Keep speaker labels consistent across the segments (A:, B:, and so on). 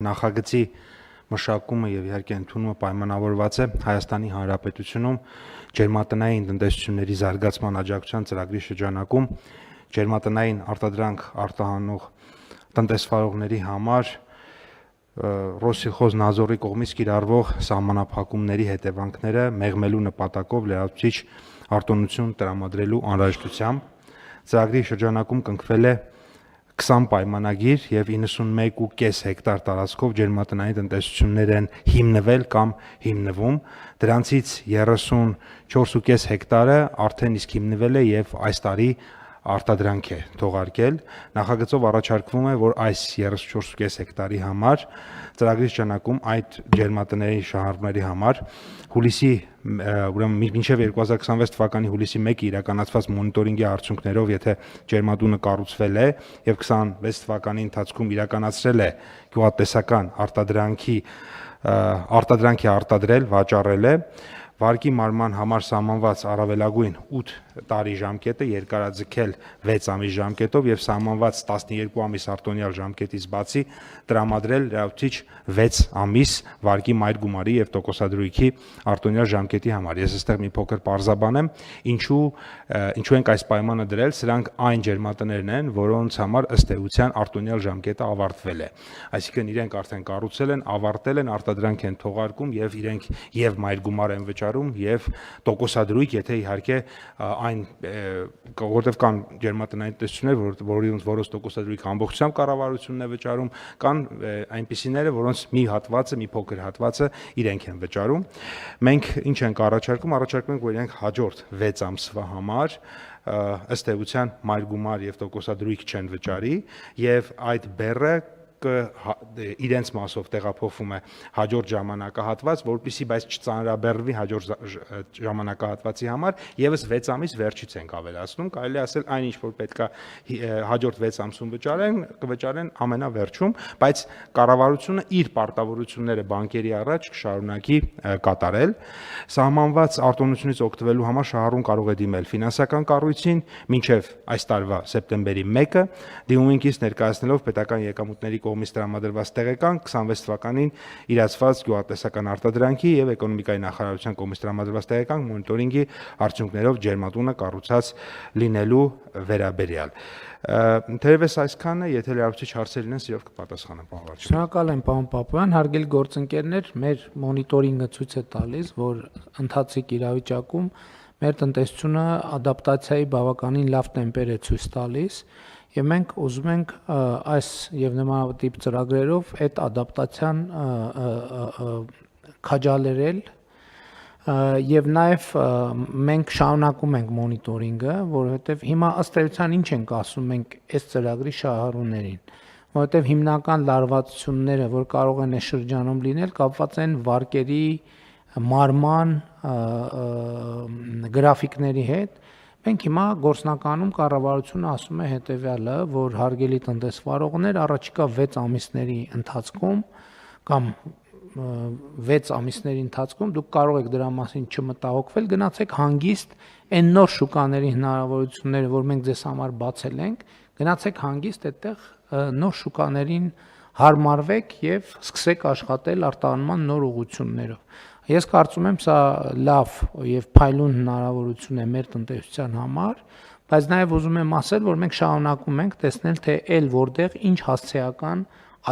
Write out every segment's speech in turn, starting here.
A: Նախագծի մշակումը եւ իհարկե ընդունումը պայմանավորված է Հայաստանի Հանրապետությունում ջերմատնային տնտեսությունների զարգացման աջակցության ծրագրի շրջանակում ջերմատնային արտադրանք արտահանող տնտեսվարողների համար Ռոսսիխոզնազորի կողմից կիրառվող սահմանափակումների հետևանքները մեղմելու նպատակով լրացուցիչ արտոնություն տրամադրելու անհրաժեշտությամբ ծրագրի շրջանակում կնքվել է 20 պայմանագիր եւ 91.5 հեկտար տարածքով ջերմատնային տնտեսություններ են հիմնվել կամ հիմնվում, դրանցից 34.5 հեկտարը արդեն իսկ հիմնվել է եւ այս տարի արտադրանք է թողարկել։ Նախագծով առաջարկվում է, որ այս 34.5 հեկտարի համար ծրագրի շրջանակում այդ ջերմատների շահառուների համար հուլիսի ուրեմն մինչև 2026 թվականի հուլիսի 1-ը իրականացված մոնիտորինգի արդյունքներով, եթե ջերմատունը կառուցվել է եւ 26 թվականի ընթացքում իրականացրել է գյուղատնտեսական արտադրանքի արտադրել, վաճառել է, վարկի մարման համար սահմանված առավելագույն 8 տարի ժամկետը երկարաձգել 6 ամիս ժամկետով եւ սահմանված 12 ամիս արտոնյալ ժամկետից բացի տրամադրել լրացուցիչ 6 ամիս վարկի մայր գումարի եւ տոկոսադրույքի արտոնյալ ժամկետի համար։ Ես այստեղ մի փոքր պարզաբանեմ, ինչու ենք այս պայմանը դրել, սրանք այն ջերմատներն են, որոնց համար ըստ էության արտոնյալ ժամկետը ավարտվել է։ Այսինքն իրենք արդեն կառուցել են, ավարտել են, արտադրանք են թողարկում եւ իրենք եւ մայր գումար են վճարում եւ տոկոսադրույք, եթե իհարկե այն որտեղ կան ջերմատնային տնտեսություններ, որոնց տոկոսադրույքը ամբողջությամբ կառավարությունն է վճարում, կան այնպիսիները, որոնց մի հատվածը, մի փոքր հատվածը իրենք են վճարում։ Մենք ինչ ենք առաջարկում, որ իրենք հաջորդ 6 ամսվա համար ըստ էության մայր գումար եւ տոկոսադրույք չեն վճարի եւ այդ բեռը իրենց մասով տեղափոխվում է հաջորդ ժամանակահատված, որպեսզի բայց չծանրաբեռնվի հաջորդ ժամանակահատվածի համար եւս 6 ամիս վերջից ենք ավելացնում, կարելի ասել այն ինչ որ պետքա հաջորդ 6 ամսում կվճարեն ամենավերջում, բայց կառավարությունը իր պարտավորությունները բանկերի առաջ կշարունակի կատարել։ Սահմանված արտոնությունից օգտվելու համար շահառուն կարող է դիմել ֆինանսական կառույցին մինչև այս տարվա սեպտեմբերի 1-ը, դիմումինքից ներկայացնելով պետական եկամուտների կողմից տրամադրված տեղեկան 26 թվականին իրացված գյուղատնտեսական արտադրանքի եւ էկոնոմիկայի նախարարության կողմից տրամադրված տեղեկան մոնիտորինգի արդյունքներով ջերմատունը կառուցած լինելու վերաբերյալ։ Թերևս այսքանը, եթե լրացուցիչ հարցեր լինեն, սիրով կպատասխանեմ, պարոն Վարչյան։
B: Շնորհակալ եմ, պարոն Պապոյան, հարգելի գործընկերներ, մեր մոնիտորինգը ցույց է տալիս, որ ընթացիկ իրավիճակում մեր տնտեսությունը ադապտացիայի բավականին լավ տեմպեր է ցույց տալիս եւ մենք ուզում ենք այս եւ նմանատիպ ծրագրերով այդ ադապտացիան քաջալերել եւ նաեւ մենք շարունակում ենք մոնիտորինգը, որովհետեւ հիմա ըստ էության ինչ ենք ասում մենք այս ծրագրի շահառուներին, որովհետեւ հիմնական լարվածությունները, որ կարող են այս շրջանում լինել, կապված են վարկերի մարման գրաֆիկների հետ։ Մենք հիմա գործնականում կառավարությունը ասում է հետեւյալը, որ հարգելի տնտեսվարողներ, առաջիկա 6 ամիսների ընթացքում կամ 6 ամիսների ընթացքում դուք կարող եք դրա մասին չմտահոգվել, գնացեք հանգիստ այն նոր շուկաների հնարավորությունները, որ մենք ձեզ համար բացել ենք, գնացեք հանգիստ այդտեղ նոր շուկաներին հարմարվեք եւ սկսեք աշխատել արտահանման նոր ուղղություններով։ Ես կարծում եմ սա լավ եւ փայլուն հնարավորություն է մեր տնտեսության համար, բայց նաեւ ուզում եմ ասել, որ մենք շարունակում ենք տեսնել, թե այլ որտեղ ինչ հասցեական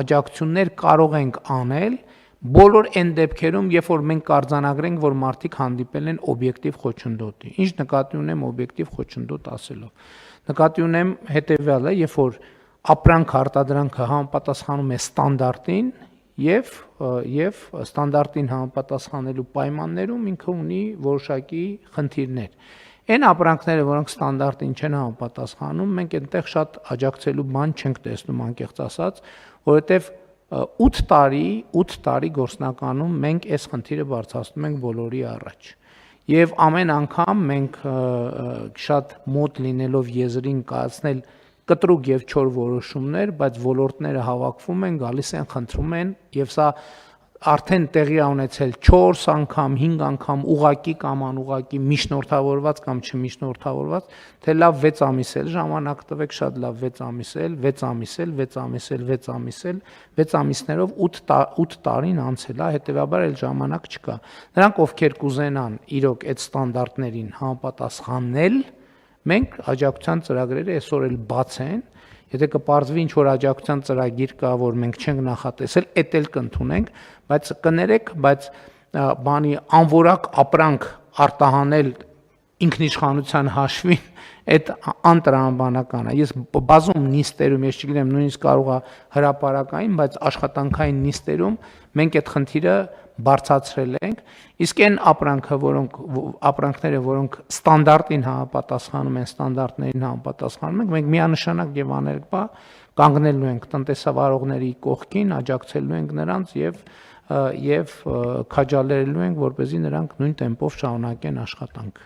B: աջակցություններ կարող ենք անել բոլոր այն դեպքերում, երբ որ մենք կարձանագրենք, որ մարդիկ հանդիպել են օբյեկտիվ խոչընդոտի։ Ինչ նկատի ունեմ օբյեկտիվ խոչընդոտ ասելով։ Նկատի ունեմ հետեւյալը, երբ որ ապրանք արտադրանքը համապատասխանում է ստանդարտին եւ ստանդարտին համապատասխանելու պայմաններում ինքը ունի որոշակի խնդիրներ։ Այն ապրանքները, որոնք ստանդարտին չեն համապատասխանում, մենք այնտեղ շատ աջակցելու բան չենք տեսնում, անկեղծ ասած, որովհետեւ 8 տարի գործնականում մենք այս խնդիրը բարձրացնում ենք բոլորի առաջ։ Եվ ամեն անգամ մենք շատ մոտ լինելով եզրին կայացնել կտրուկ եւ չոր որոշումներ, բայց ոլորտները հավաքվում են, գալիս են, խնդրում են եւ սա արդեն տեղի ա ունեցել 4 անգամ, 5 անգամ ուղակի կամ անուղակի միջնորդավորված կամ չմիջնորդավորված, թե լավ 6 ամիս էլ ժամանակ տվեք, շատ լավ 6 ամիս էլ, 6 ամիս էլ, 6 ամիս էլ, 6 ամիս էլ, 6 ամիսներով 8 տարին անցել է, հետեւաբար էլ ժամանակ չկա։ Նրանք ովքեր կուզենան իրոք այդ ստանդարտներին համապատասխանել, մենք աջակցության ծրագրերը այսօր էլ բաց են։ Եթե կպարզվի ինչ որ աջակցության ծրագիր կա, որ մենք չենք նախատեսել, էդ էլ կընդունենք, բայց կներեք, բայց բանի անորակ ապրանք արտահանել ինքնիշխանության հաշվին, այդ անտրամաբանական է։ Ես բազում նիստերում, ես չգիտեմ, նույնիսկ կարող է հրապարակային, բայց աշխատանքային նիստերում մենք այդ խնդիրը բարձրացրել ենք, իսկ այն ապրանքները, որոնք ստանդարտին համապատասխանում են, ստանդարտներին համապատասխանում են, մենք միանշանակ եւ աներկբա կանգնելու ենք տնտեսավարողների կողքին, աջակցելու ենք նրանց եւ քաջալերելու ենք, որպեսզի նրանք նույն տեմպով շարունակեն աշխատանք։